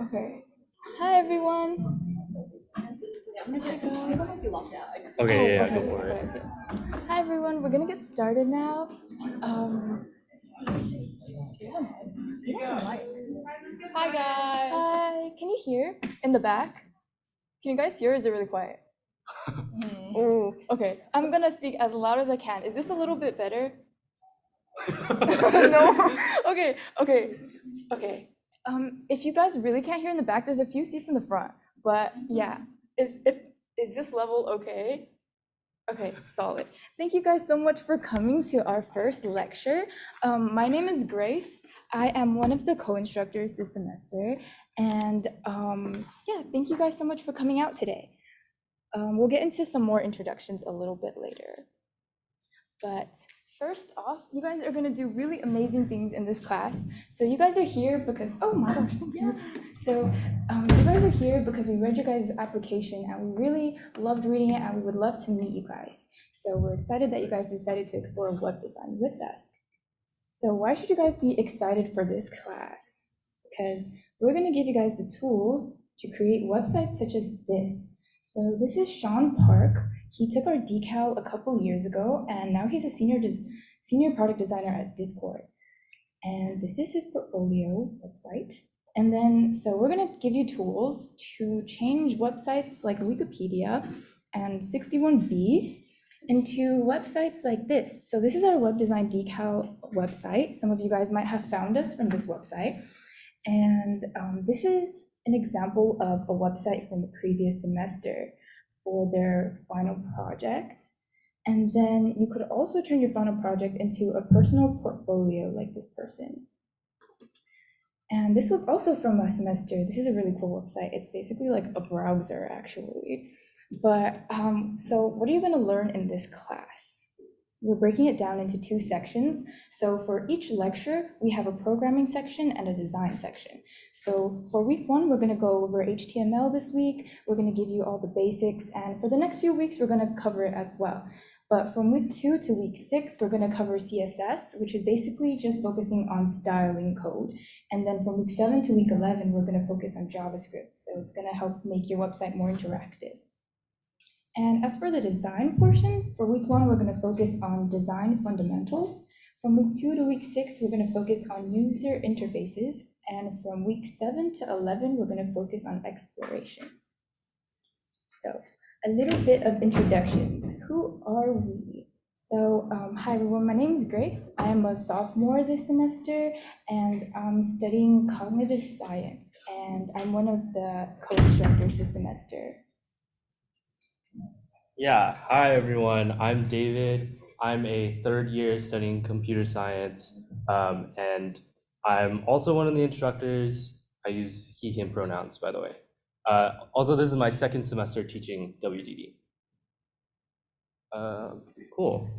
Okay. Hi everyone. Okay, yeah, okay, go for it. okay. Hi everyone. We're gonna get started now. Hi guys. Hi. Can you hear in the back? Can you guys hear? Or is it really quiet? Oh, okay. I'm gonna speak as loud as I can. Is this a little bit better? No. Okay. Okay. If you guys really can't hear in the back, there's a few seats in the front. But yeah, is this level okay? Okay, solid. Thank you guys so much for coming to our first lecture. My name is Grace. I am one of the co-instructors this semester. And yeah, thank you guys so much for coming out today. We'll get into some more introductions a little bit later. But first off, you guys are gonna do really amazing things in this class. So you guys are here because, oh my gosh, thank you. So you guys are here because we read your guys' application and we really loved reading it and we would love to meet you guys. So we're excited that you guys decided to explore web design with us. So why should you guys be excited for this class? Because we're gonna give you guys the tools to create websites such as this. So this is Sean Park. He took our decal a couple years ago, and now he's a senior product designer at Discord. And this is his portfolio website. And then, so we're gonna give you tools to change websites like Wikipedia and 61B into websites like this. So this is our web design decal website. Some of you guys might have found us from this website. And this is an example of a website from the previous semester for their final project. And then you could also turn your final project into a personal portfolio like this person. And this was also from last semester. This is a really cool website. It's basically like a browser, actually. But so what are you going to learn in this class? We're breaking it down into two sections. So for each lecture, we have a programming section and a design section. So for week one, we're going to go over HTML this week. We're going to give you all the basics. And for the next few weeks, we're going to cover it as well. But from week 2 to week 6, we're going to cover CSS, which is basically just focusing on styling code. And then from week 7 to week 11, we're going to focus on JavaScript. So it's going to help make your website more interactive. And as for the design portion, for week 1, we're going to focus on design fundamentals. From week 2 to week 6, we're going to focus on user interfaces. And from week 7 to 11, we're going to focus on exploration. So a little bit of introductions. Who are we? So hi everyone, my name is Grace. I am a sophomore this semester and I'm studying cognitive science and I'm one of the co-instructors this semester. Yeah, hi everyone. I'm David. I'm a third year studying computer science, and I'm also one of the instructors. I use he, him pronouns, by the way. Also, this is my second semester teaching WDD. Cool.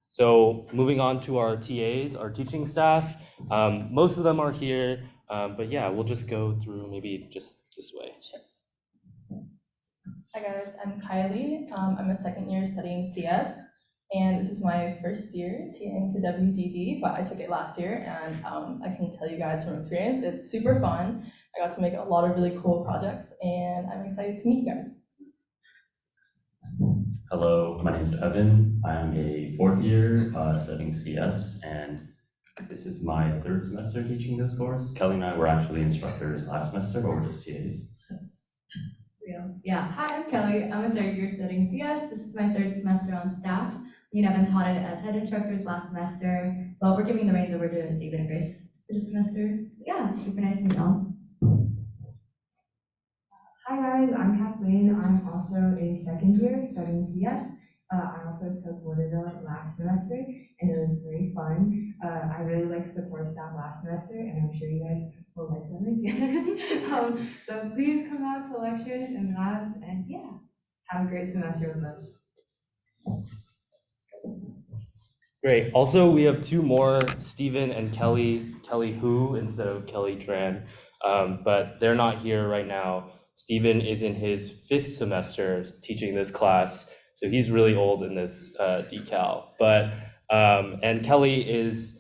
So moving on to our TAs, our teaching staff. Most of them are here, but yeah, we'll just go through maybe just this way. Sure. Hi guys, I'm Kylie. I'm a second year studying CS, and this is my first year TAing for WDD, but I took it last year, and I can tell you guys from experience, it's super fun. I got to make a lot of really cool projects, and I'm excited to meet you guys. Hello, my name is Evan. I'm a fourth year studying CS, and this is my third semester teaching this course. Kelly and I were actually instructors last semester, but we're just TAs. Yeah, hi, I'm Kelly. I'm a third year studying CS. This is my third semester on staff. Me and Evan taught it as head instructors last semester, but we're giving the reins over to David and Grace this semester. Yeah, super nice to meet y'all. Hi guys, I'm Kathleen. I'm also a second year studying CS. I also took Woodville last semester and it was very fun. I really liked the core staff last semester and I'm sure you guys will like them again. So please come out to lectures and labs and yeah, have a great semester with us. Great. Also, we have two more, Stephen and Kelly Hu instead of Kelly Tran, but they're not here right now. Stephen is in his 5th semester teaching this class, so he's really old in this decal. But and Kelly is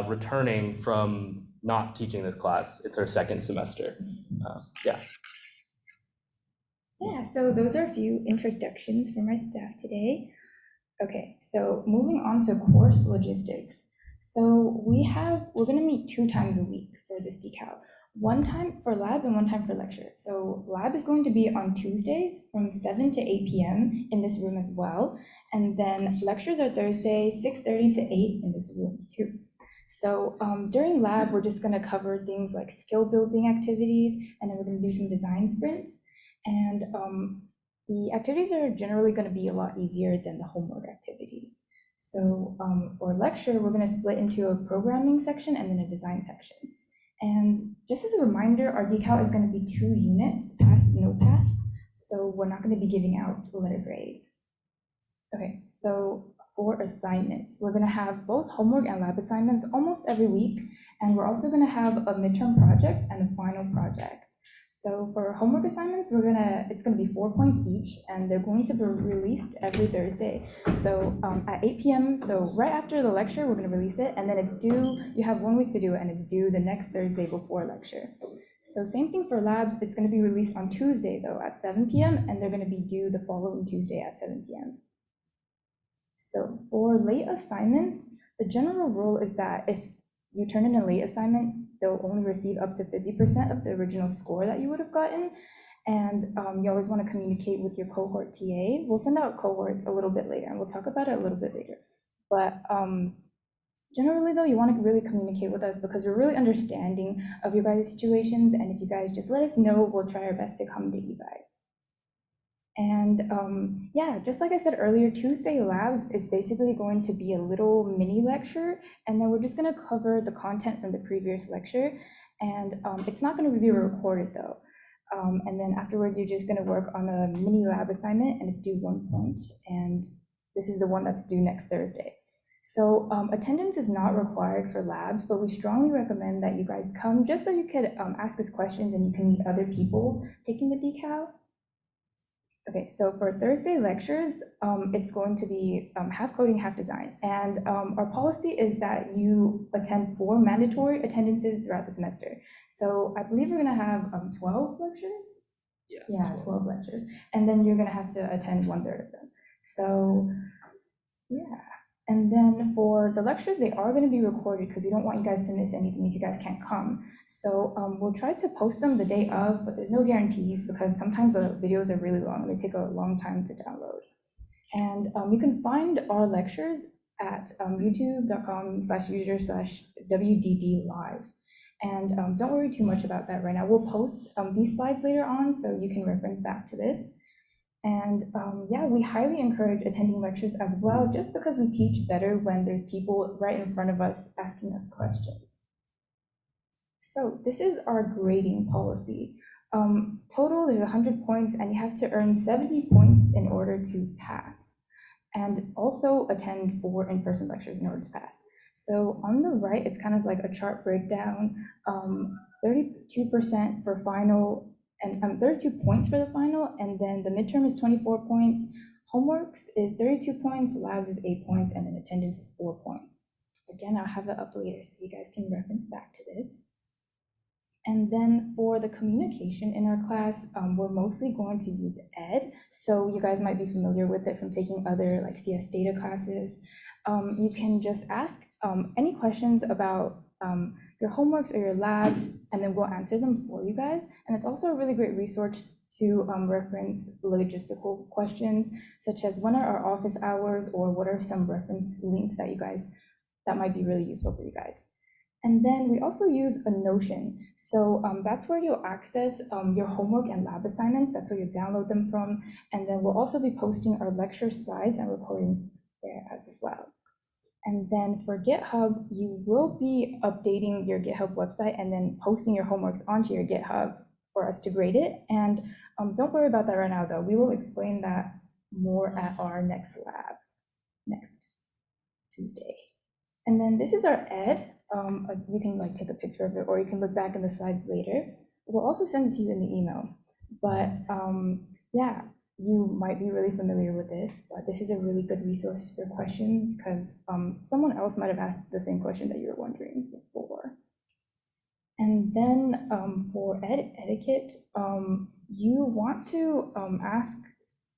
returning from not teaching this class. It's her second semester. Yeah. Yeah, so those are a few introductions for my staff today. Okay, so moving on to course logistics. So we're gonna meet 2 times a week for this decal. 1 time for lab and 1 time for lecture. So lab is going to be on Tuesdays from 7 to 8 p.m. in this room as well. And then lectures are Thursday, 6:30 to 8 in this room too. So during lab, we're just gonna cover things like skill building activities, and then we're gonna do some design sprints. And the activities are generally going to be a lot easier than the homework activities. So for lecture, we're going to split into a programming section and then a design section. And just as a reminder, our decal is going to be 2 units, pass, no pass. So we're not going to be giving out letter grades. Okay, so for assignments, we're going to have both homework and lab assignments almost every week. And we're also going to have a midterm project and a final project. So for homework assignments, it's gonna be 4 points each, and they're going to be released every Thursday. So at 8 p.m., so right after the lecture, we're gonna release it, and then it's due, you have 1 week to do it, and it's due the next Thursday before lecture. So same thing for labs, it's gonna be released on Tuesday though, at 7 p.m., and they're gonna be due the following Tuesday at 7 p.m. So for late assignments, the general rule is that if you turn in a late assignment, they'll only receive up to 50% of the original score that you would have gotten. And you always want to communicate with your cohort TA. We'll send out cohorts a little bit later, and we'll talk about it a little bit later. But generally, though, you want to really communicate with us because we're really understanding of your guys' situations. And if you guys just let us know, we'll try our best to accommodate you guys. And yeah, just like I said earlier, Tuesday Labs is basically going to be a little mini lecture, and then we're just going to cover the content from the previous lecture, and it's not going to be recorded though. And then afterwards, you're just going to work on a mini lab assignment, and it's due 1 point, and this is the one that's due next Thursday. So attendance is not required for labs, but we strongly recommend that you guys come just so you could ask us questions and you can meet other people taking the decal. Okay, so for Thursday lectures, it's going to be half coding, half design. And our policy is that you attend 4 mandatory attendances throughout the semester. So I believe we're gonna have 12 lectures? Yeah, 12 lectures. And then you're gonna have to attend 1/3 of them. So yeah. And then for the lectures, they are going to be recorded because we don't want you guys to miss anything if you guys can't come. So we'll try to post them the day of, but there's no guarantees because sometimes the videos are really long. They take a long time to download. And you can find our lectures at youtube.com/user/WDD live. And don't worry too much about that right now. We'll post these slides later on so you can reference back to this. And yeah, we highly encourage attending lectures as well, just because we teach better when there's people right in front of us asking us questions. So this is our grading policy. Total, there's 100 points, and you have to earn 70 points in order to pass, and also attend 4 in-person lectures in order to pass. So on the right, it's kind of like a chart breakdown, 32% for final, and 32 points for the final, and then the midterm is 24 points, homeworks is 32 points, labs is 8 points, and then attendance is 4 points. Again, I'll have it up later so you guys can reference back to this. And then for the communication in our class, we're mostly going to use ED. So you guys might be familiar with it from taking other like CS data classes. You can just ask any questions about your homeworks or your labs, and then we'll answer them for you guys. And it's also a really great resource to reference logistical questions, such as when are our office hours, or what are some reference links that might be really useful for you guys. And then we also use a Notion. So that's where you'll access your homework and lab assignments. That's where you download them from. And then we'll also be posting our lecture slides and recordings there as well. And then for GitHub, you will be updating your GitHub website and then posting your homeworks onto your GitHub for us to grade it. And don't worry about that right now, though. We will explain that more at our next lab, next Tuesday. And then this is our ED. You can like take a picture of it, or you can look back in the slides later. We'll also send it to you in the email. But yeah, you might be really familiar with this, but this is a really good resource for questions because someone else might have asked the same question that you were wondering before. And then for etiquette, you want to ask,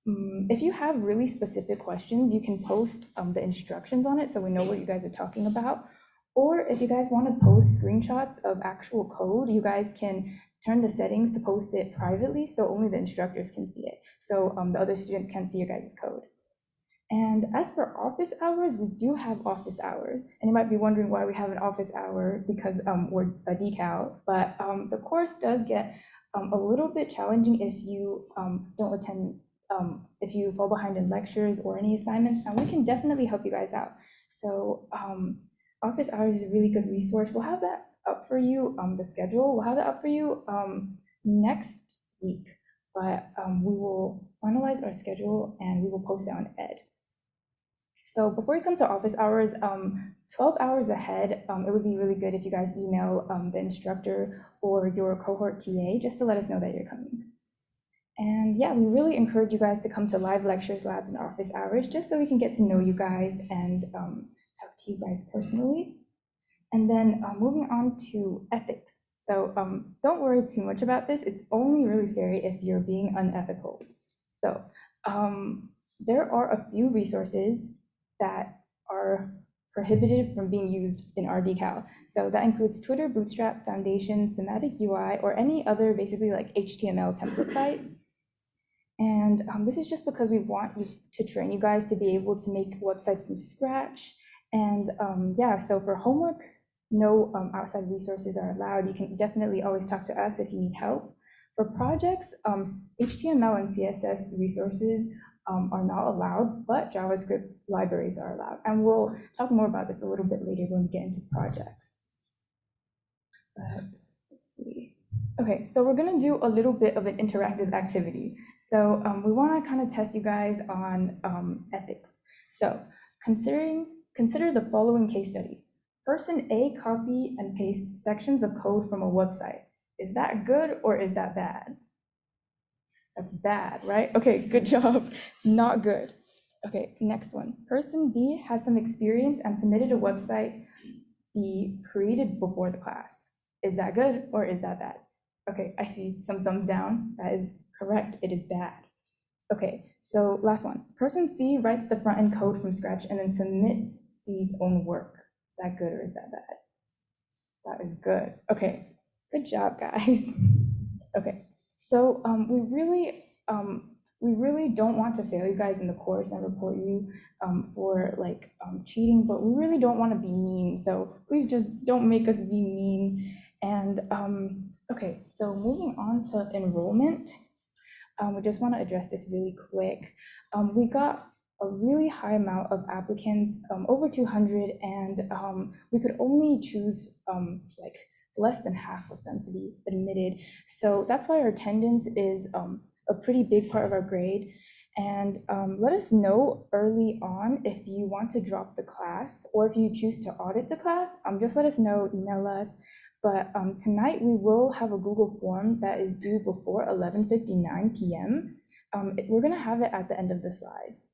if you have really specific questions, you can post the instructions on it so we know what you guys are talking about. Or if you guys want to post screenshots of actual code, you guys can turn the settings to post it privately so only the instructors can see it. So the other students can't see your guys' code. And as for office hours, we do have office hours. And you might be wondering why we have an office hour because we're a decal, but the course does get a little bit challenging if you don't attend, if you fall behind in lectures or any assignments, and we can definitely help you guys out. So office hours is a really good resource. We'll have that up for you, the schedule, we'll have it up for you next week, but we will finalize our schedule and we will post it on Ed. So before you come to office hours, 12 hours ahead, it would be really good if you guys email the instructor or your cohort TA just to let us know that you're coming. And yeah, we really encourage you guys to come to live lectures, labs, and office hours just so we can get to know you guys and talk to you guys personally. And then moving on to ethics. So don't worry too much about this. It's only really scary if you're being unethical. So there are a few resources that are prohibited from being used in our decal. So that includes Twitter, Bootstrap, Foundation, Semantic UI, or any other basically like HTML template site. And this is just because we want you to train you guys to be able to make websites from scratch. And yeah, so for homework, no outside resources are allowed. You can definitely always talk to us if you need help. For projects, HTML and CSS resources are not allowed, but JavaScript libraries are allowed. And we'll talk more about this a little bit later when we get into projects. Let's see. Okay, so we're gonna do a little bit of an interactive activity. So we wanna kind of test you guys on ethics. So consider the following case study. Person A copy and paste sections of code from a website. Is that good or is that bad? That's bad, right? Okay, good job. Not good. Okay, next one. Person B has some experience and submitted a website B created before the class. Is that good or is that bad? Okay, I see some thumbs down. That is correct. It is bad. Okay, so last one. Person C writes the front-end code from scratch and then submits C's own work. Is that good or is that bad? That is good. Okay, good job, guys. Okay, so we really don't want to fail you guys in the course and report you for like cheating, but we really don't want to be mean. So please just don't make us be mean. And okay, so moving on to enrollment. We just want to address this really quick. We got a really high amount of applicants, over 200, and we could only choose like less than half of them to be admitted. So that's why our attendance is a pretty big part of our grade. And let us know early on if you want to drop the class or if you choose to audit the class. Just let us know, email us. But tonight we will have a Google form that is due before 11:59 p.m. We're gonna have it at the end of the slides.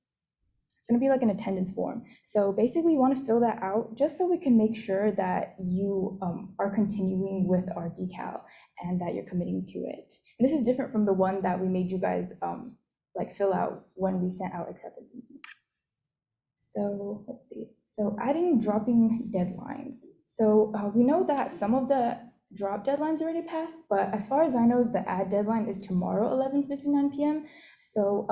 It's gonna be like an attendance form. So basically you wanna fill that out just so we can make sure that you are continuing with our decal and that you're committing to it. And this is different from the one that we made you guys like fill out when we sent out acceptance emails. So let's see. So adding dropping deadlines. So we know that some of the drop deadlines already passed, but as far as I know, the add deadline is tomorrow, 11:59 p.m. So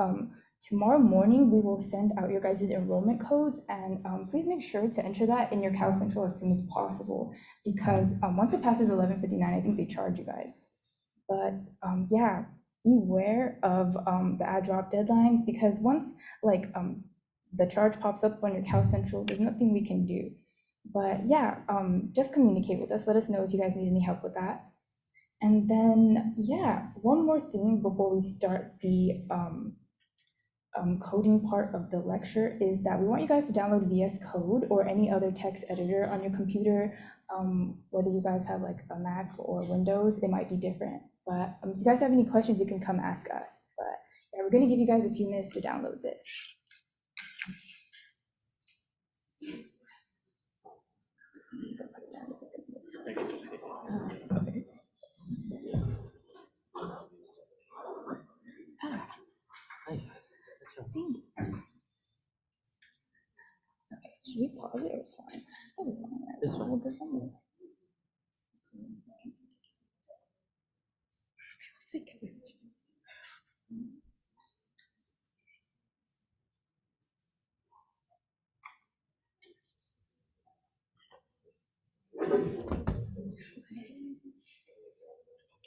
tomorrow morning, we will send out your guys' enrollment codes, and please make sure to enter that in your Cal Central as soon as possible, because once it passes 11:59, I think they charge you guys. But yeah, beware of the add drop deadlines, because once like the charge pops up on your Cal Central, there's nothing we can do. But yeah, just communicate with us. Let us know if you guys need any help with that. And then, yeah, one more thing before we start the coding part of the lecture is that we want you guys to download VS Code or any other text editor on your computer. Whether you guys have like a Mac or Windows, it might be different. But if you guys have any questions, you can come ask us. But yeah, we we're going to give you guys a few minutes to download this. Okay. Nice. Thanks. Okay, should we pause it or it's fine? It's probably fine. Right? It's fine. We'll go from there.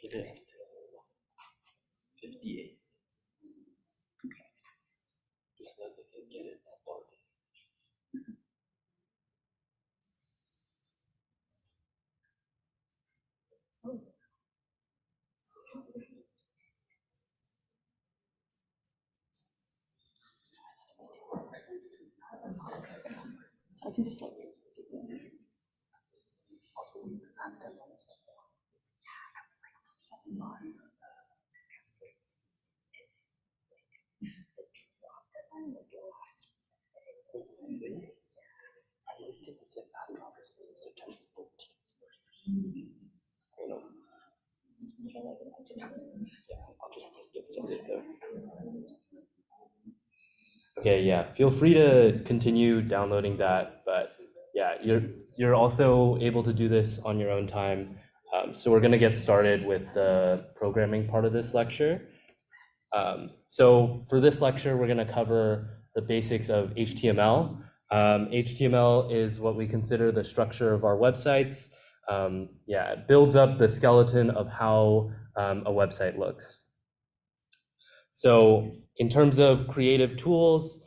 Get it. 58. Okay. Just let they can get it started. Oh. So I can just like take it. Also, we have demo. Yeah, I was like, that's nuts. It's the drop design was last. I really think it's like that drop is September 14th. I don't know. Yeah, I'll just get started though. Okay, yeah, feel free to continue downloading that, but yeah, you're also able to do this on your own time. So we're gonna get started with the programming part of this lecture. So for this lecture, we're gonna cover the basics of HTML. HTML is what we consider the structure of our websites. Yeah, it builds up the skeleton of how a website looks. So in terms of creative tools,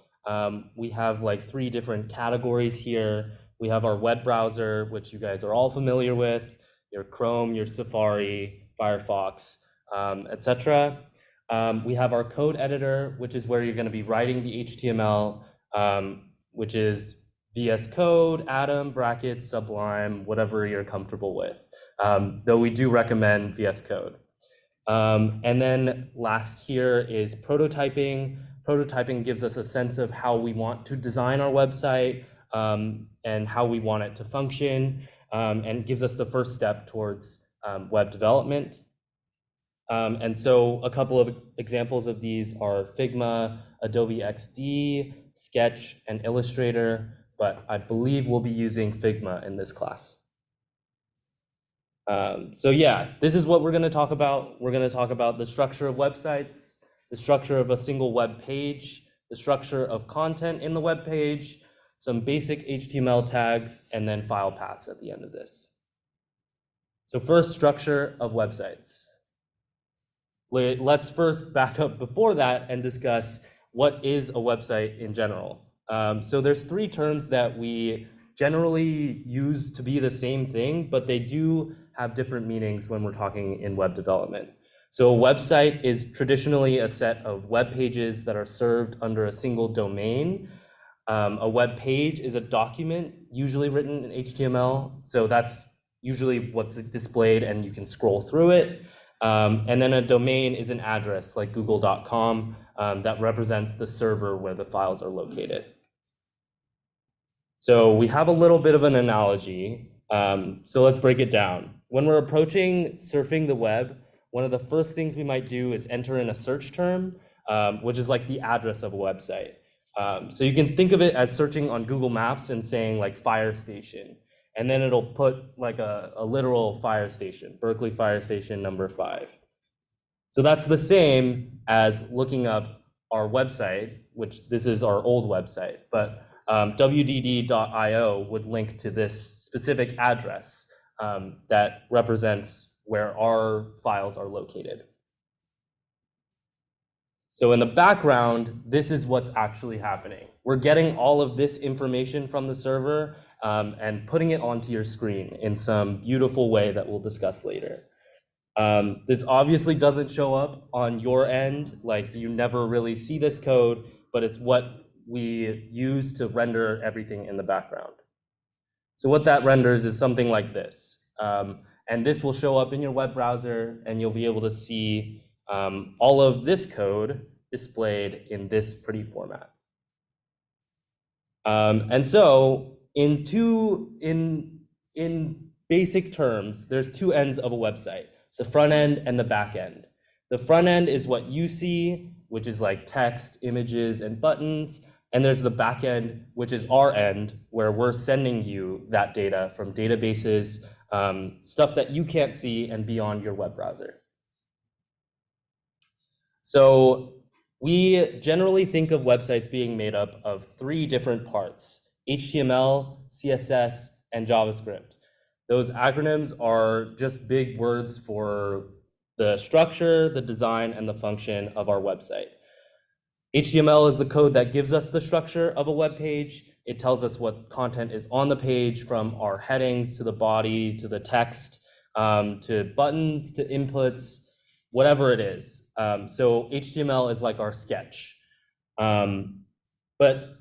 we have like 3 different categories here. We have our web browser, which you guys are all familiar with, your Chrome, your Safari, Firefox, etc. We have our code editor, which is where you're going to be writing the HTML, which is VS Code, Atom, Brackets, Sublime, whatever you're comfortable with. Though we do recommend VS Code. And then last here is prototyping. Prototyping gives us a sense of how we want to design our website and how we want it to function, and gives us the first step towards web development. And so a couple of examples of these are Figma, Adobe XD, Sketch, and Illustrator, but I believe we'll be using Figma in this class. So yeah, this is what we're going to talk about. We're going to talk about the structure of websites, the structure of a single web page, the structure of content in the web page, some basic HTML tags, and then file paths at the end of this. So first, structure of websites. Let's first back up before that and discuss what is a website in general. So there's 3 terms that we generally use to be the same thing, but they do have different meanings when we're talking in web development. So a website is traditionally a set of web pages that are served under a single domain. A web page is a document usually written in HTML, so that's usually what's displayed and you can scroll through it. And then a domain is an address like google.com that represents the server where the files are located. So we have a little bit of an analogy. So let's break it down. When we're approaching surfing the web, one of the first things we might do is enter in a search term, which is like the address of a website. So you can think of it as searching on Google Maps and saying like fire station. And then it'll put like a literal fire station, Berkeley Fire Station number 5. So that's the same as looking up our website, which this is our old website, but wdd.io would link to this specific address that represents where our files are located. So in the background, this is what's actually happening. We're getting all of this information from the server and putting it onto your screen in some beautiful way that we'll discuss later. This obviously doesn't show up on your end, like you never really see this code, but it's what we use to render everything in the background. So what that renders is something like this. And this will show up in your web browser and you'll be able to see all of this code displayed in this pretty format. And so in basic terms, there's two ends of a website, the front end and the back end. The front end is what you see, which is like text, images, and buttons. And there's the back end, which is our end, where we're sending you that data from databases, stuff that you can't see and beyond your web browser. So we generally think of websites being made up of three different parts: HTML, CSS, and JavaScript. Those acronyms are just big words for the structure, the design, and the function of our website. HTML is the code that gives us the structure of a web page. It tells us what content is on the page, from our headings to the body, to the text, to buttons, to inputs, whatever it is. So HTML is like our sketch. But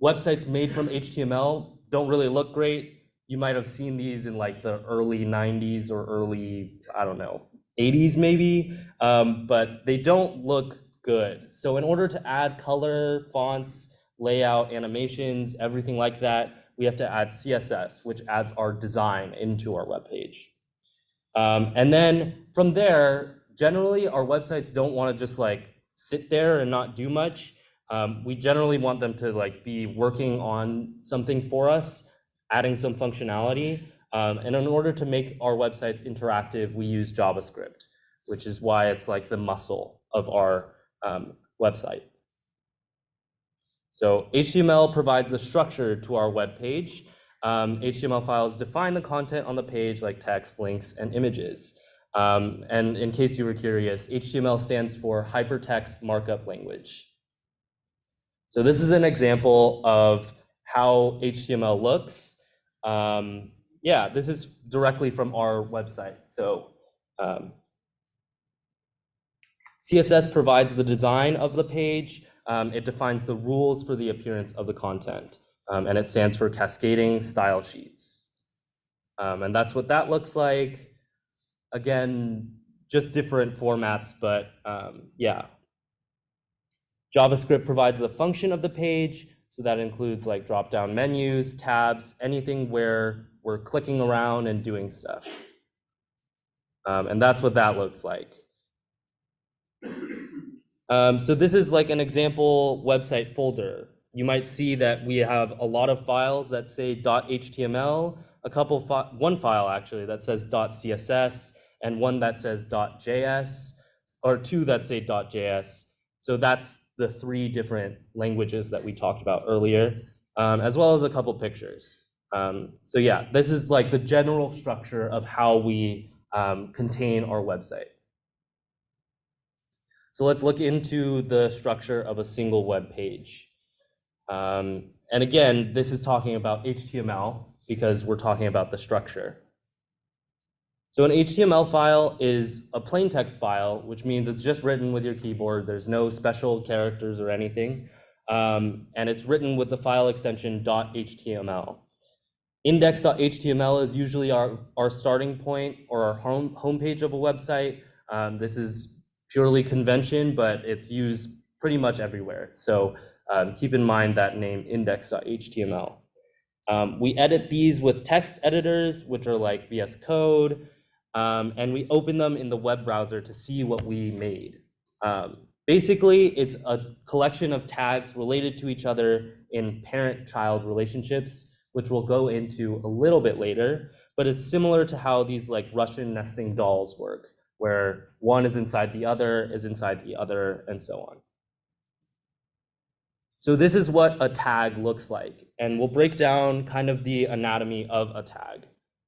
websites made from HTML don't really look great. You might have seen these in like the early 90s or early, I don't know, 80s maybe, but they don't look good. So in order to add color, fonts, layout, animations, everything like that, we have to add CSS, which adds our design into our web page. And then from there, generally our websites don't want to just like sit there and not do much. We generally want them to like be working on something for us, adding some functionality. And in order to make our websites interactive, we use JavaScript, which is why it's like the muscle of our website. So HTML provides the structure to our web page. HTML files define the content on the page, like text, links, and images. And in case you were curious, HTML stands for Hypertext Markup Language. So this is an example of how HTML looks. Yeah, this is directly from our website. So CSS provides the design of the page. It defines the rules for the appearance of the content. And it stands for Cascading Style Sheets. And that's what that looks like. Again, just different formats, but yeah. JavaScript provides the function of the page, so that includes like drop-down menus, tabs, anything where we're clicking around and doing stuff. And that's what that looks like. So this is like an example website folder. You might see that we have a lot of files that say .html, one file actually that says .css, and one that says .js, or two that say .js. So that's the three different languages that we talked about earlier, as well as a couple pictures. So yeah, this is like the general structure of how we contain our website. So let's look into the structure of a single web page. And again, this is talking about HTML because we're talking about the structure. So an HTML file is a plain text file, which means it's just written with your keyboard. There's no special characters or anything. And it's written with the file extension .html. Index.html is usually our starting point or our home page of a website. This is purely convention, but it's used pretty much everywhere. So keep in mind that name, index.html. We edit these with text editors, which are like VS Code, and we open them in the web browser to see what we made. Basically, it's a collection of tags related to each other in parent-child relationships, which we'll go into a little bit later, but it's similar to how these like Russian nesting dolls work, where one is inside the other, and so on. So this is what a tag looks like, and we'll break down kind of the anatomy of a tag.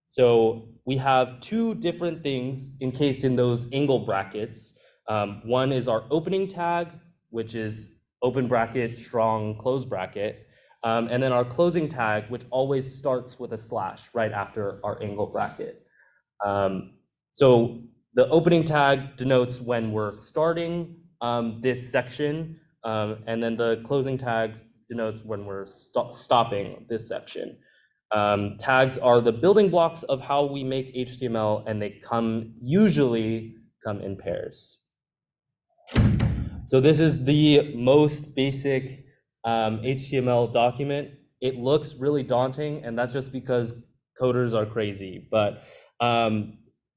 So we have two different things encased in those angle brackets. One is our opening tag, which is open bracket, strong, close bracket, and then our closing tag, which always starts with a slash right after our angle bracket. So the opening tag denotes when we're starting this section, and then the closing tag denotes when we're stopping this section. Tags are the building blocks of how we make HTML, and they usually come in pairs. So this is the most basic HTML document. It looks really daunting, and that's just because coders are crazy. But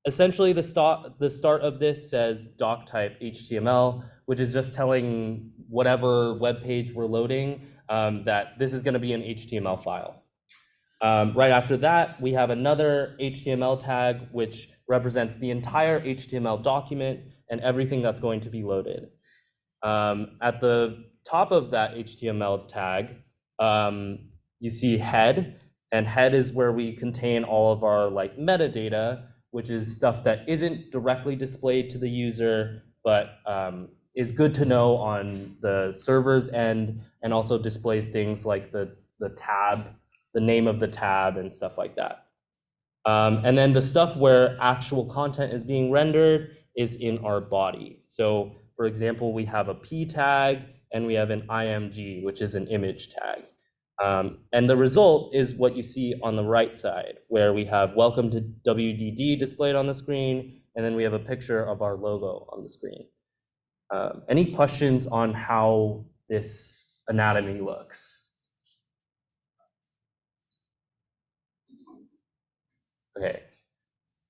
essentially, the start of this says doc type HTML, which is just telling whatever web page we're loading that this is going to be an HTML file. Right after that, we have another HTML tag, which represents the entire HTML document and everything that's going to be loaded. At the top of that HTML tag, you see head, and head is where we contain all of our like metadata, which is stuff that isn't directly displayed to the user, but is good to know on the server's end, and also displays things like the tab, the name of the tab, and stuff like that. And then the stuff where actual content is being rendered is in our body. So for example, we have a P tag and we have an IMG, which is an image tag. And the result is what you see on the right side, where we have welcome to WDD displayed on the screen, and then we have a picture of our logo on the screen. Any questions on how this anatomy looks? Okay.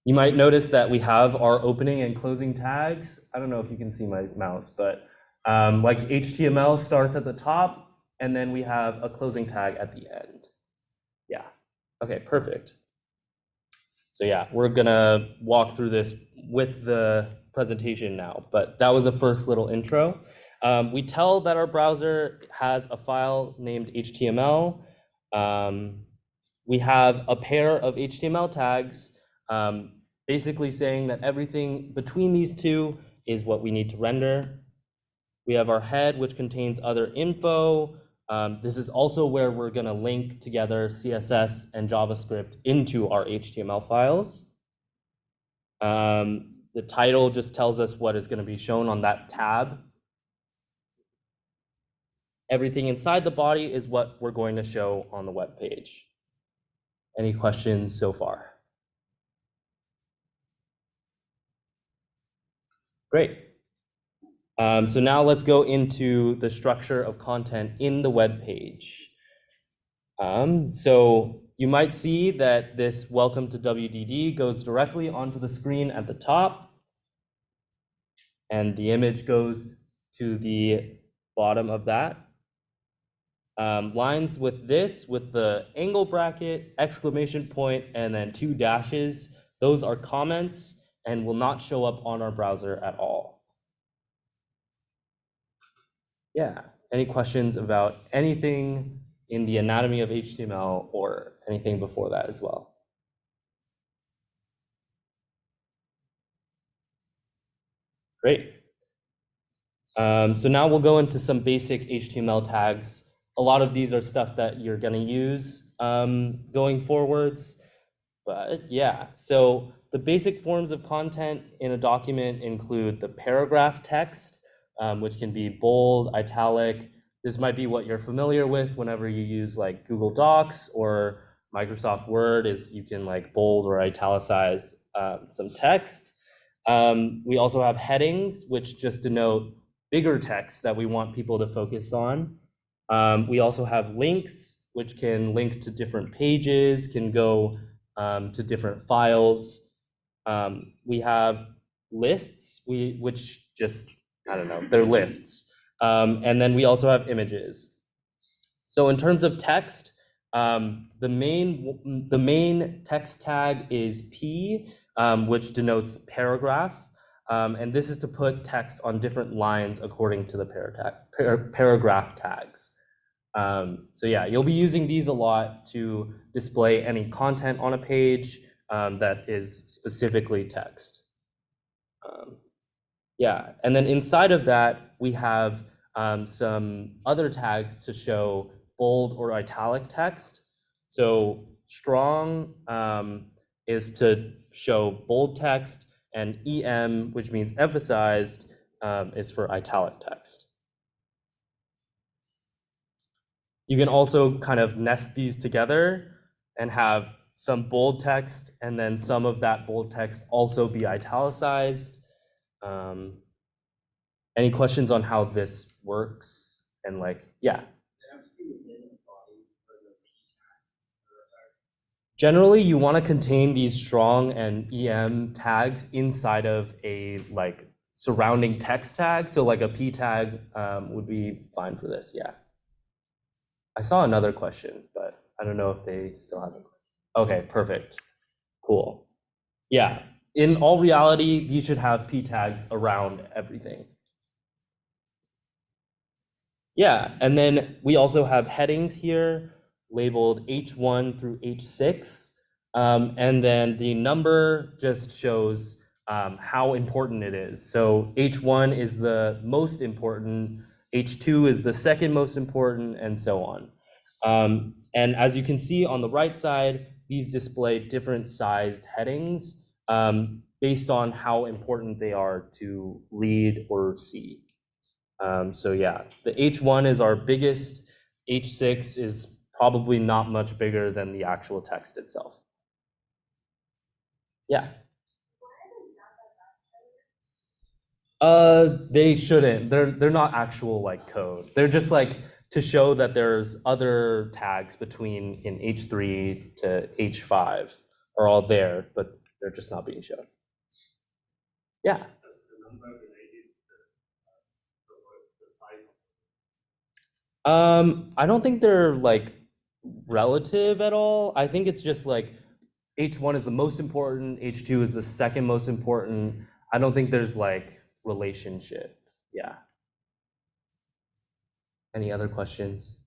You might notice that we have our opening and closing tags. I don't know if you can see my mouse, but like HTML starts at the top, and then we have a closing tag at the end. Yeah, okay, perfect. So yeah, we're gonna walk through this with the presentation now, but that was a first little intro. We tell that our browser has a file named HTML. We have a pair of HTML tags, basically saying that everything between these two is what we need to render. We have our head, which contains other info. This is also where we're gonna link together CSS and JavaScript into our HTML files. The title just tells us what is gonna be shown on that tab. Everything inside the body is what we're going to show on the web page. Any questions so far? Great. So now let's go into the structure of content in the web page. So you might see that this welcome to WDD goes directly onto the screen at the top, and the image goes to the bottom of that. Lines with this, with the angle bracket, exclamation point, and then 2 dashes, those are comments and will not show up on our browser at all. Yeah, any questions about anything in the anatomy of HTML or anything before that as well? Great. So now we'll go into some basic HTML tags. A lot of these are stuff that you're gonna use going forwards, but yeah. So the basic forms of content in a document include the paragraph text, which can be bold, italic. This might be what you're familiar with whenever you use like Google Docs or Microsoft Word, is you can like bold or italicize some text. We also have headings, which just denote bigger text that we want people to focus on. We also have links, which can link to different pages, can go to different files. We have lists, which just, I don't know, they're lists. And then we also have images. So in terms of text, the main text tag is P, which denotes paragraph. And this is to put text on different lines according to the paragraph tags. So yeah, you'll be using these a lot to display any content on a page that is specifically text. Yeah, and then inside of that, we have some other tags to show bold or italic text. So strong is to show bold text, and EM, which means emphasized, is for italic text. You can also kind of nest these together and have some bold text, and then some of that bold text also be italicized. Any questions on how this works? And like, yeah. Generally, you want to contain these strong and EM tags inside of a like surrounding text tag. So like a p tag would be fine for this. Yeah. I saw another question, but I don't know if they still have it. Okay, perfect. Cool. Yeah. In all reality, you should have p tags around everything. Yeah, and then we also have headings here labeled H1 through H6. And then the number just shows how important it is. So H1 is the most important, H2 is the second most important, and so on. And as you can see on the right side, these display different sized headings based on how important they are to read or see. So yeah, the H1 is our biggest, H6 is probably not much bigger than the actual text itself. Yeah. They shouldn't. They're not actual like code. They're just like to show that there's other tags between in H3 to H5 are all there, but they're just not being shown. Yeah. I don't think they're like relative at all. I think it's just like H1 is the most important, H2 is the second most important. I don't think there's like relationship. Yeah. Any other questions?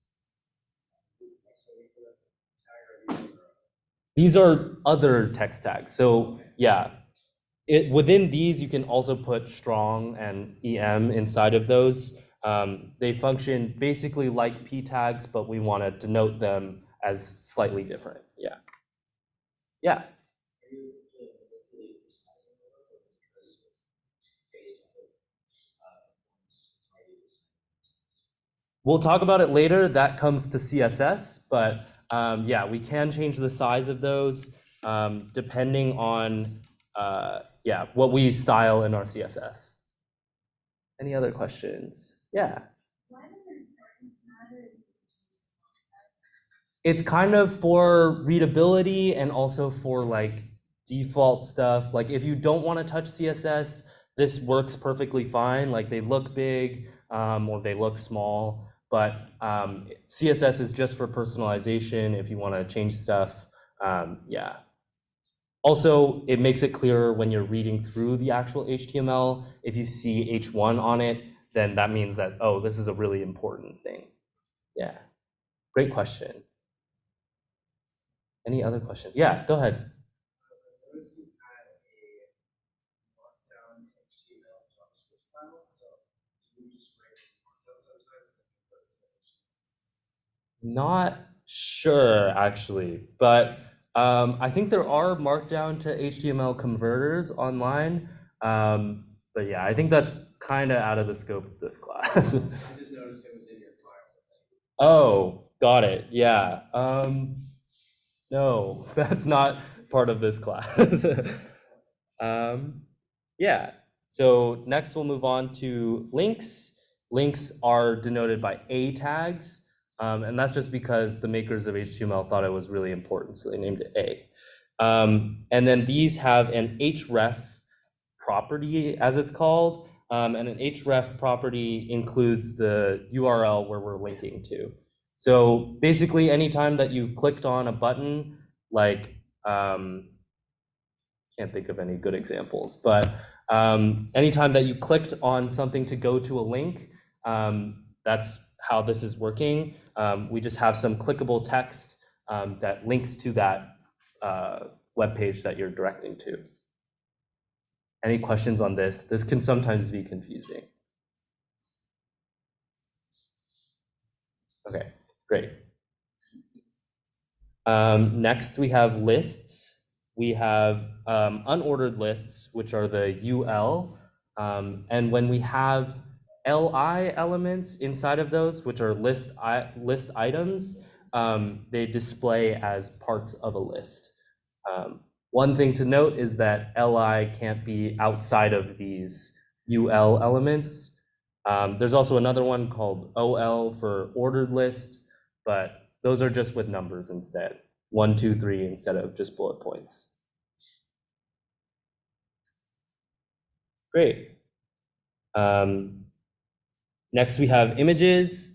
These are other text tags. So yeah, within these, you can also put strong and EM inside of those. They function basically like p tags, but we want to denote them as slightly different. Yeah. Yeah. We'll talk about it later. That comes to CSS, but yeah, we can change the size of those depending on yeah, what we style in our CSS. Any other questions? Yeah. Why does importance matter? It's kind of for readability and also for like default stuff. Like if you don't want to touch CSS, this works perfectly fine. Like they look big or they look small, but CSS is just for personalization if you want to change stuff. Yeah. Also, it makes it clearer when you're reading through the actual HTML. If you see H1 on it, then that means that, oh, this is a really important thing. Yeah, great question. Any other questions? Yeah, go ahead. Not sure actually, but I think there are markdown to HTML converters online. But yeah, I think that's kind of out of the scope of this class. I just noticed it was in your file. Oh, got it. Yeah. No, that's not part of this class. Yeah. So next we'll move on to links. Links are denoted by A tags. And that's just because the makers of HTML thought it was really important, so they named it A. And then these have an href property, as it's called, and an href property includes the URL where we're linking to. So basically, anytime that you've clicked on a button, like, can't think of any good examples, but anytime that you clicked on something to go to a link, that's how this is working. We just have some clickable text that links to that web page that you're directing to. Any questions on this? This can sometimes be confusing. Okay, great. Next, we have lists. We have unordered lists, which are the UL. And when we have LI elements inside of those, which are list items, they display as parts of a list. One thing to note is that LI can't be outside of these UL elements. There's also another one called OL for ordered list, but those are just with numbers instead. 1, 2, 3 instead of just bullet points. Great. Next we have images.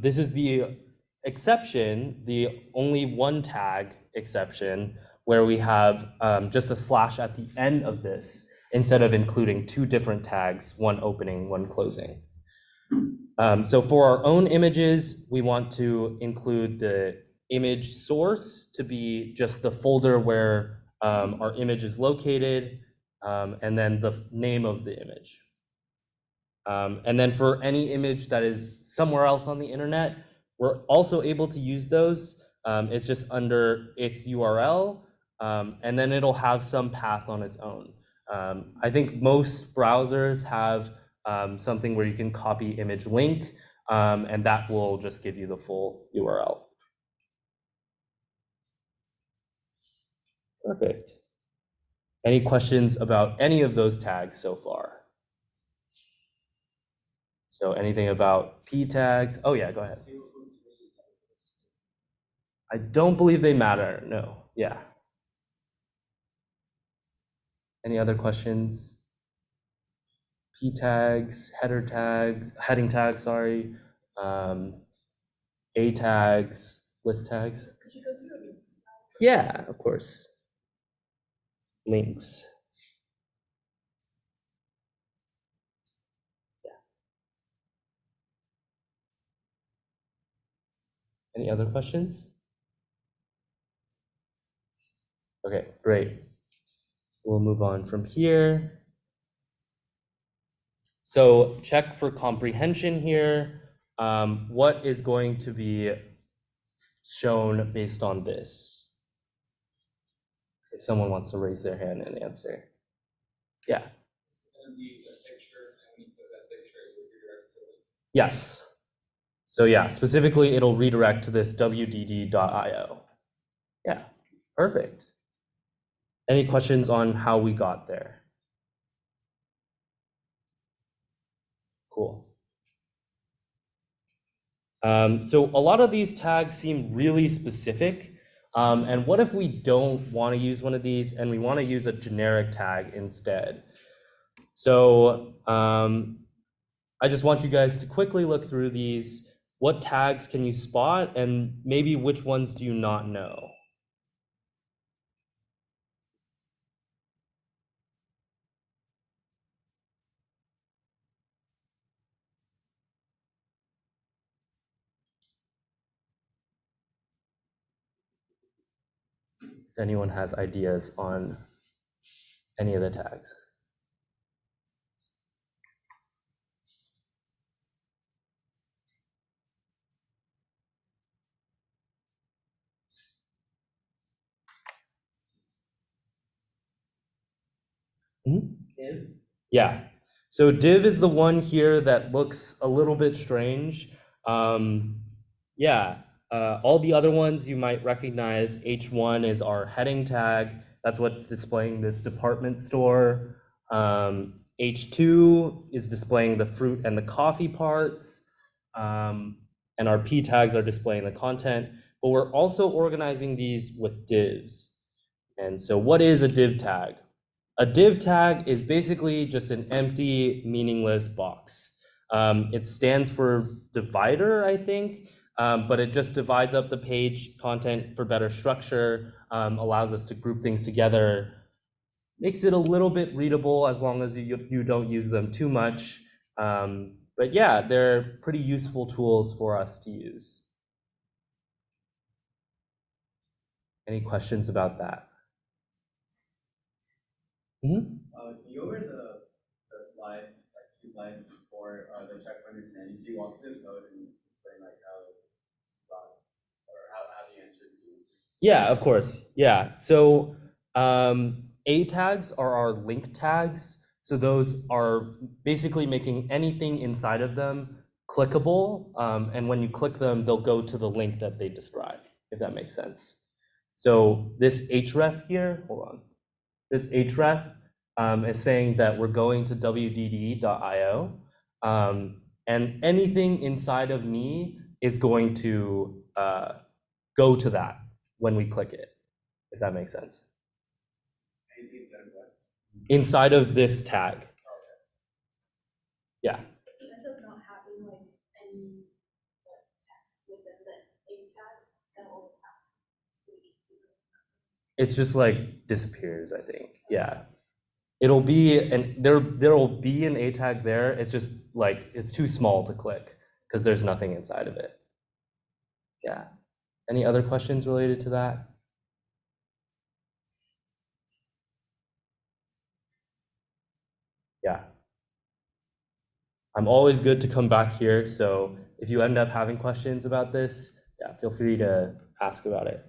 This is the exception, the only one tag exception, where we have just a slash at the end of this instead of including two different tags, one opening, one closing. So for our own images, we want to include the image source to be just the folder where our image is located, and then the name of the image. And then for any image that is somewhere else on the internet, we're also able to use those. It's just under its URL, and then it'll have some path on its own. I think most browsers have something where you can copy image link, and that will just give you the full URL. Perfect. Any questions about any of those tags so far? So anything about P tags? Oh yeah, go ahead. I don't believe they matter, no, yeah. Any other questions? P tags, heading tags, sorry. A tags, list tags. Could you go through links? Yeah, of course. Links. Yeah. Any other questions? Okay, great. We'll move on from here. So check for comprehension here. What is going to be shown based on this? If someone wants to raise their hand and answer. Yeah. Yes. So yeah, specifically it'll redirect to this wdd.io. Yeah, perfect. Any questions on how we got there? Cool. So a lot of these tags seem really specific. And what if we don't want to use one of these and we want to use a generic tag instead? So I just want you guys to quickly look through these. What tags can you spot, and maybe which ones do you not know? If anyone has ideas on any of the tags. Div? Yeah. So div is the one here that looks a little bit strange. Yeah, all the other ones you might recognize. H1 is our heading tag. That's what's displaying this department store. H2 is displaying the fruit and the coffee parts. And our P tags are displaying the content. But we're also organizing these with divs. And so what is a div tag? A div tag is basically just an empty, meaningless box. It stands for divider, I think, but it just divides up the page content for better structure, allows us to group things together, makes it a little bit readable as long as you don't use them too much. But yeah, they're pretty useful tools for us to use. Any questions about that? Can you go over the slide, like 2 slides before the check for understanding? Can you walk through the code and explain like how you got or how you answered the answers? Yeah, of course. Yeah. So A tags are our link tags. So those are basically making anything inside of them clickable. And when you click them, they'll go to the link that they describe, if that makes sense. So this href here, hold on. This href is saying that we're going to wdd.io. And anything inside of me is going to go to that when we click it, if that makes sense. Anything that what? Inside of this tag. Yeah. It ends up not having like any text within the A tags that will have these. It's just like disappears, I think. Yeah. It'll be, and there will be an A tag there. It's just like, it's too small to click because there's nothing inside of it. Yeah. Any other questions related to that? Yeah. I'm always good to come back here. So if you end up having questions about this, yeah, feel free to ask about it.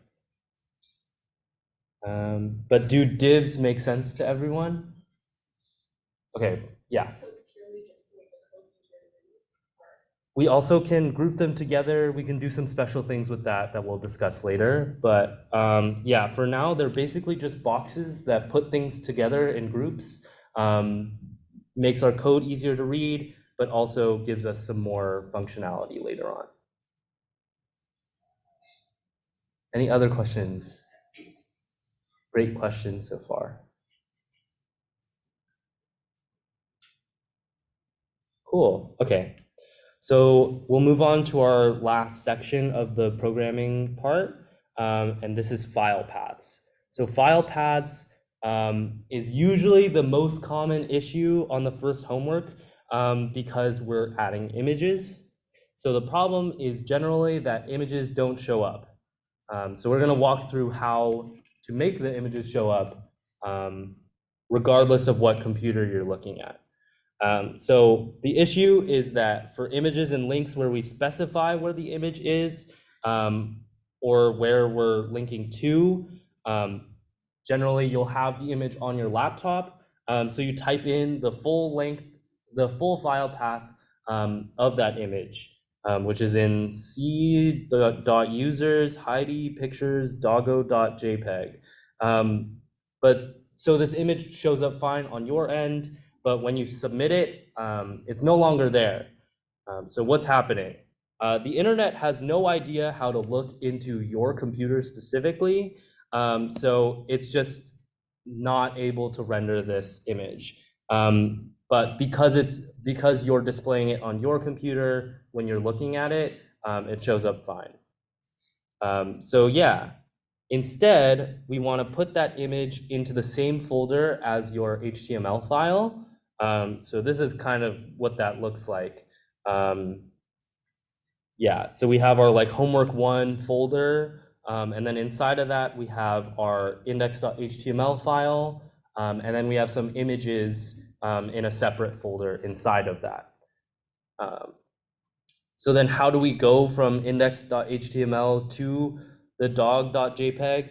But do divs make sense to everyone? Okay, yeah. So it's purely just like the code user. We also can group them together. We can do some special things with that we'll discuss later. But yeah, for now, they're basically just boxes that put things together in groups. Makes our code easier to read, but also gives us some more functionality later on. Any other questions? Great questions so far. Cool, okay. So we'll move on to our last section of the programming part, and this is file paths. So file paths is usually the most common issue on the first homework because we're adding images. So the problem is generally that images don't show up. So we're gonna walk through how to make the images show up regardless of what computer you're looking at. So the issue is that for images and links where we specify where the image is or where we're linking to, generally you'll have the image on your laptop. So you type in the full length, the full file path of that image, which is in c.users Heidi pictures doggo.jpg. But so this image shows up fine on your end, but when you submit it, it's no longer there. So what's happening? The internet has no idea how to look into your computer specifically, so it's just not able to render this image. But because you're displaying it on your computer when you're looking at it, it shows up fine. So yeah. Instead, we want to put that image into the same folder as your HTML file. So this is kind of what that looks like. Yeah, so we have our like homework 1 folder, and then inside of that we have our index.html file, and then we have some images in a separate folder inside of that. So then how do we go from index.html to the dog.jpg?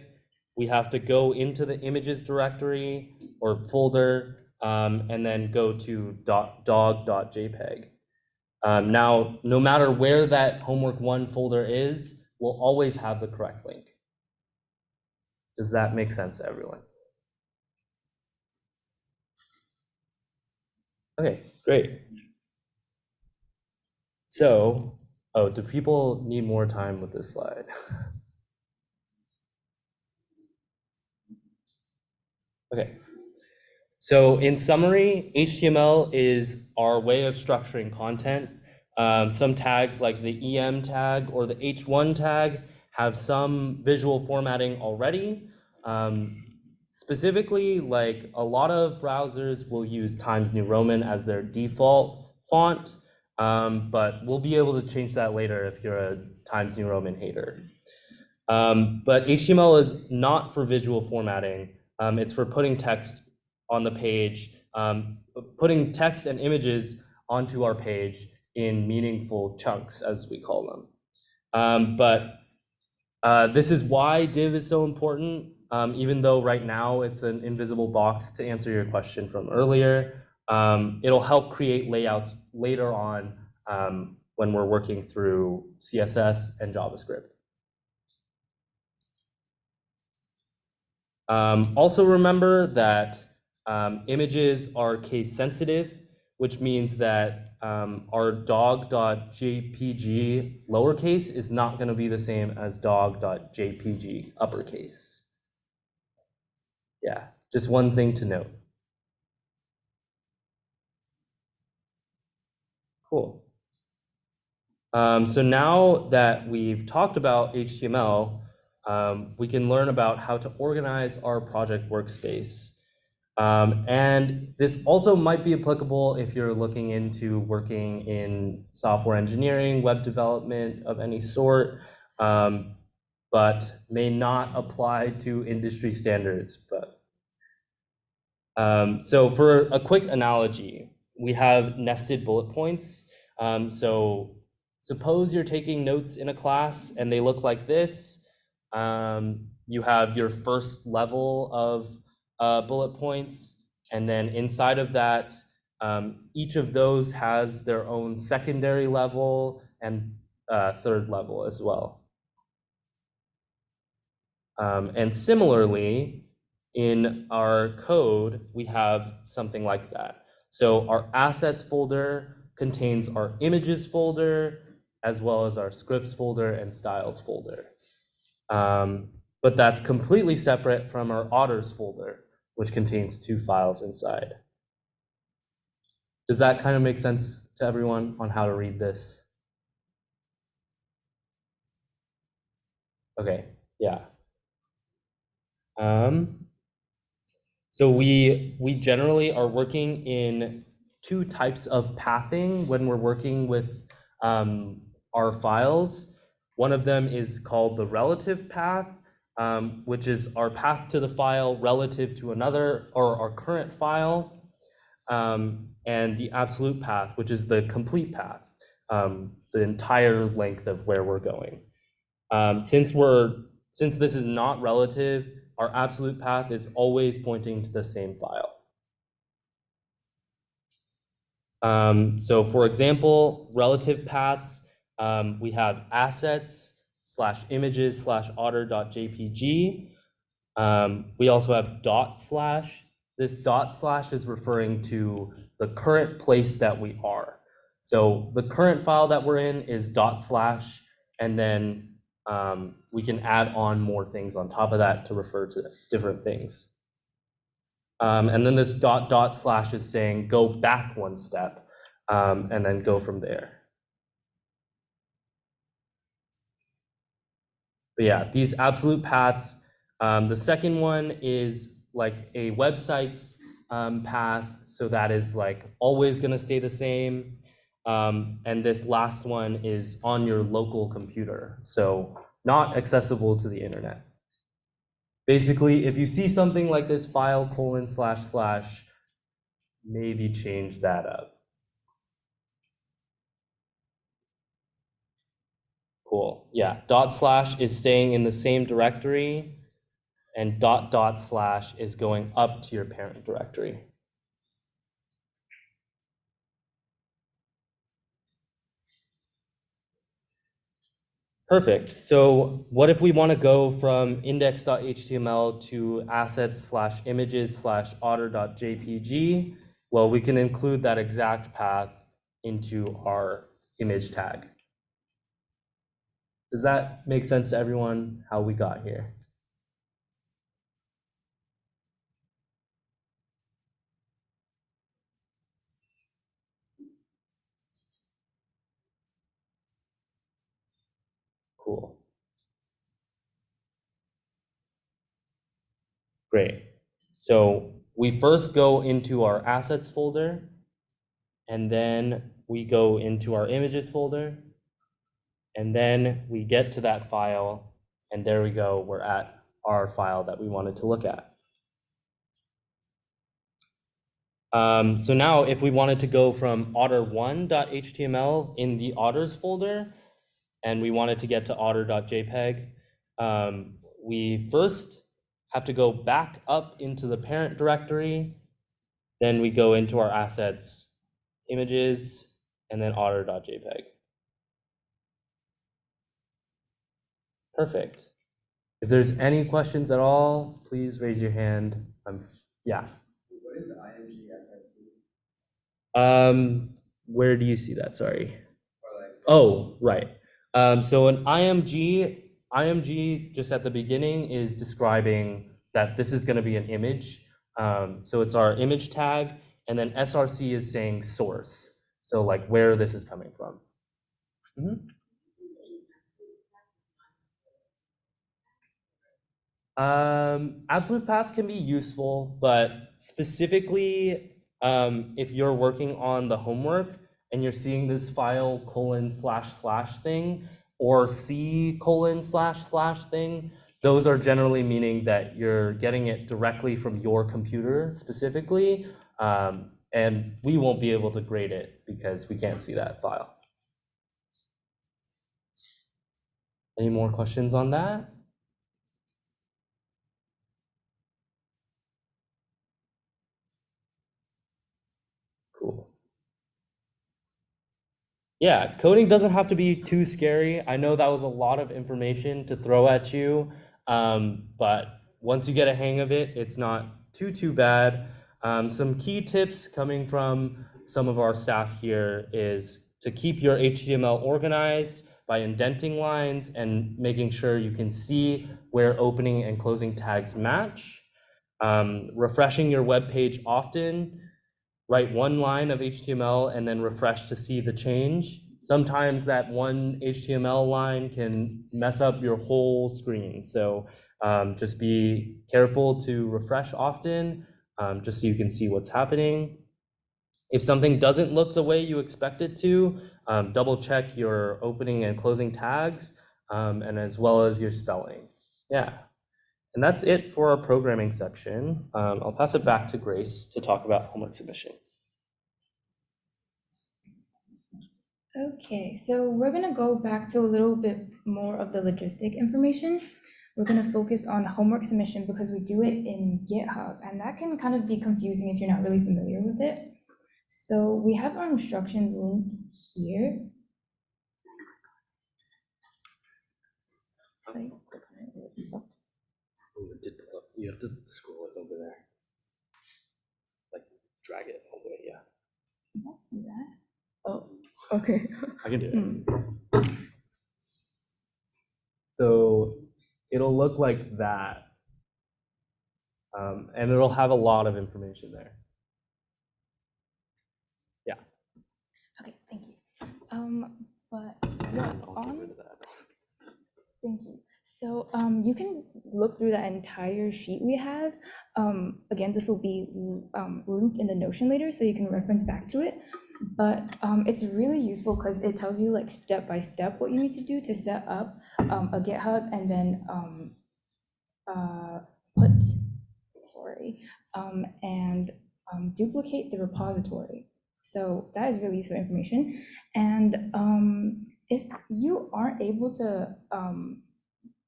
We have to go into the images directory or folder and then go to dog.jpg. Now, no matter where that homework 1 folder is, we'll always have the correct link. Does that make sense to everyone? Okay, great. So, oh, do people need more time with this slide? Okay. So in summary, HTML is our way of structuring content. Some tags like the EM tag or the H1 tag have some visual formatting already. Specifically, like a lot of browsers will use Times New Roman as their default font, but we'll be able to change that later if you're a Times New Roman hater. But HTML is not for visual formatting. It's for putting text on the page, putting text and images onto our page in meaningful chunks, as we call them. But this is why div is so important, even though right now it's an invisible box. To answer your question from earlier, it'll help create layouts later on when we're working through CSS and JavaScript. Also remember that images are case sensitive. which means that our dog.jpg lowercase is not going to be the same as dog.jpg uppercase. Yeah, just one thing to note. Cool. So now that we've talked about HTML, we can learn about how to organize our project workspace. And this also might be applicable if you're looking into working in software engineering, web development of any sort, but may not apply to industry standards. So for a quick analogy, we have nested bullet points. So suppose you're taking notes in a class and they look like this. You have your first level of bullet points, and then inside of that, each of those has their own secondary level and third level as well. And similarly, in our code, we have something like that. So our assets folder contains our images folder, as well as our scripts folder and styles folder. But that's completely separate from our otters folder, which contains 2 files inside. Does that kind of make sense to everyone on how to read this? Okay, yeah. So we generally are working in 2 types of pathing when we're working with our files. One of them is called the relative path, which is our path to the file relative to another or our current file, and the absolute path, which is the complete path, the entire length of where we're going. Since this is not relative, our absolute path is always pointing to the same file. So for example, relative paths, we have assets/images/otter.jpg. We also have /. This / is referring to the current place that we are. So the current file that we're in is /, and then we can add on more things on top of that to refer to different things. And then this // is saying go back 1 step, and then go from there. But yeah, these absolute paths, the second one is like a website's path, so that is like always gonna stay the same. And this last one is on your local computer, so not accessible to the internet. Basically, if you see something like this file : / maybe change that up. Cool, yeah, // is staying in the same directory, and .. / is going up to your parent directory. Perfect. So what if we want to go from index.html to assets/images/otter.jpg? Well, we can include that exact path into our image tag. Does that make sense to everyone how we got here? Cool. Great. So we first go into our assets folder, and then we go into our images folder, and then we get to that file, and there we go, we're at our file that we wanted to look at. So now if we wanted to go from otter1.html in the otters folder, and we wanted to get to otter.jpg, we first have to go back up into the parent directory, then we go into our assets, images, and then otter.jpg. Perfect. If there's any questions at all, please raise your hand. Yeah. What is IMG SSD? Where do you see that? Sorry. Or like, Oh, right. So an IMG just at the beginning is describing that this is going to be an image. So it's our image tag, and then SRC is saying source. So like where this is coming from. Absolute paths can be useful, but specifically, if you're working on the homework and you're seeing this file : / thing or C : / thing, those are generally meaning that you're getting it directly from your computer specifically, and we won't be able to grade it because we can't see that file. Any more questions on that? Cool. Yeah, coding doesn't have to be too scary. I know that was a lot of information to throw at you, but once you get a hang of it, it's not too bad. Some key tips coming from some of our staff here is to keep your HTML organized by indenting lines and making sure you can see where opening and closing tags match. Refreshing your web page often. Write one line of HTML and then refresh to see the change. Sometimes that one HTML line can mess up your whole screen. So just be careful to refresh often, just so you can see what's happening. If something doesn't look the way you expect it to, double check your opening and closing tags, and as well as your spelling. Yeah. And that's it for our programming section. I'll pass it back to Grace to talk about homework submission. Okay, so we're gonna go back to a little bit more of the logistic information. We're gonna focus on homework submission because we do it in GitHub, and that can kind of be confusing if you're not really familiar with it. So we have our instructions linked here. You have to scroll it over there. Like drag it all the way, yeah. Can I see that? Oh, okay. I can do it. So it'll look like that. And it'll have a lot of information there. Yeah. Okay, thank you. But yeah, thank you. So you can look through that entire sheet we have. Again, this will be linked in the Notion later, so you can reference back to it. But it's really useful because it tells you like step by step what you need to do to set up a GitHub and then duplicate the repository. So that is really useful information. And if you aren't able to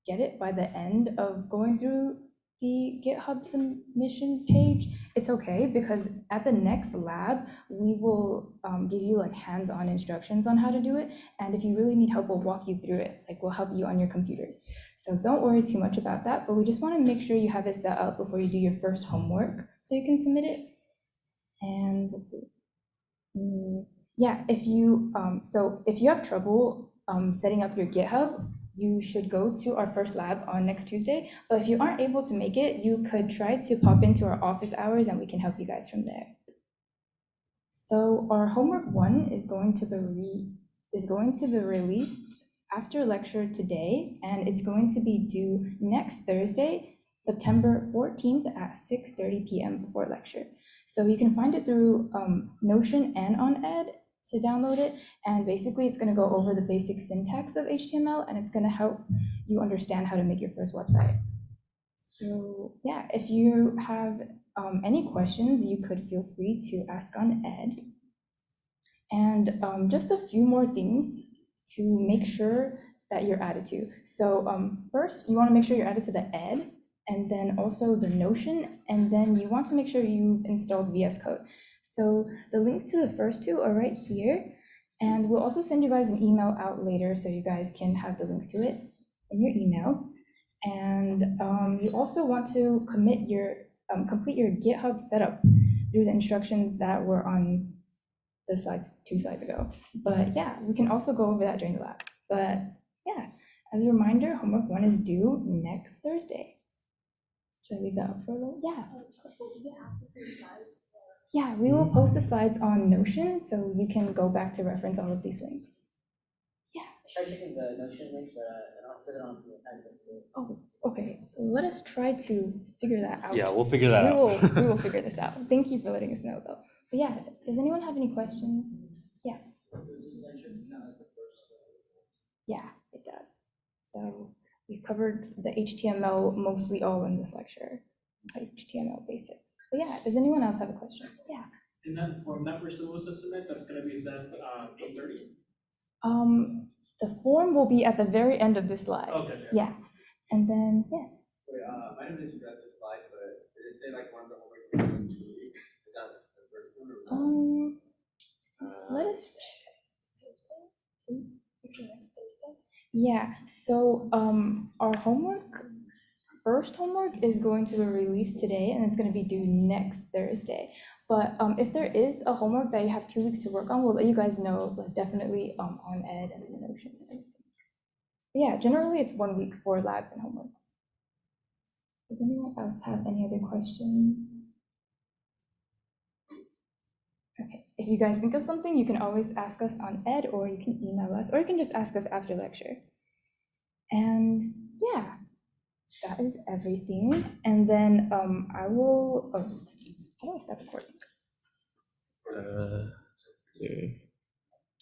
get it by the end of going through the GitHub submission page, it's okay, because at the next lab, we will give you like hands-on instructions on how to do it. And if you really need help, we'll walk you through it. Like we'll help you on your computers. So don't worry too much about that, but we just want to make sure you have it set up before you do your first homework so you can submit it. And let's see. Yeah, if you have trouble setting up your GitHub, you should go to our first lab on next Tuesday. But if you aren't able to make it, you could try to pop into our office hours and we can help you guys from there. So our homework 1 is going to be released after lecture today, and it's going to be due next Thursday, September 14th at 6:30 p.m. before lecture. So you can find it through Notion and on Ed to download it, and basically it's going to go over the basic syntax of HTML, and it's going to help you understand how to make your first website. So yeah, if you have any questions, you could feel free to ask on Ed. And just a few more things to make sure that you're added to. So first, you want to make sure you're added to the Ed, and then also the Notion, and then you want to make sure you've installed VS Code. So the links to the first two are right here, and we'll also send you guys an email out later so you guys can have the links to it in your email. And you also want to complete your GitHub setup through the instructions that were on the slides 2 slides ago. But yeah, we can also go over that during the lab. But yeah, as a reminder, homework 1 is due next Thursday. Should I leave that up for a little? Yeah. Yeah, we will post the slides on Notion, so you can go back to reference all of these links. Try checking the Notion link, but I don't have access to it. Oh, okay. Let us try to figure that out. Yeah, we'll figure that out. We will figure this out. Thank you for letting us know, though. But yeah, does anyone have any questions? Yes. Yeah, it does. So we covered the HTML mostly all in this lecture, HTML basics. But yeah, does anyone else have a question? Yeah. And that form that we're supposed to submit, that's gonna be sent 8:30? The form will be at the very end of this slide. Okay. Yeah. And then, yes. Wait, I didn't just read the slide, but did it say like one of the homework is due in 2 weeks? Is that the first one or? Let us check. Is it next Thursday? Yeah, so our first homework is going to be released today and it's going to be due next Thursday. But if there is a homework that you have 2 weeks to work on, we'll let you guys know, but definitely on Ed and the Notion and everything. But yeah, generally it's 1 week for labs and homeworks. Does anyone else have any other questions? Okay, if you guys think of something, you can always ask us on Ed, or you can email us, or you can just ask us after lecture. And yeah, that is everything. And then I will, how do I stop recording? Okay.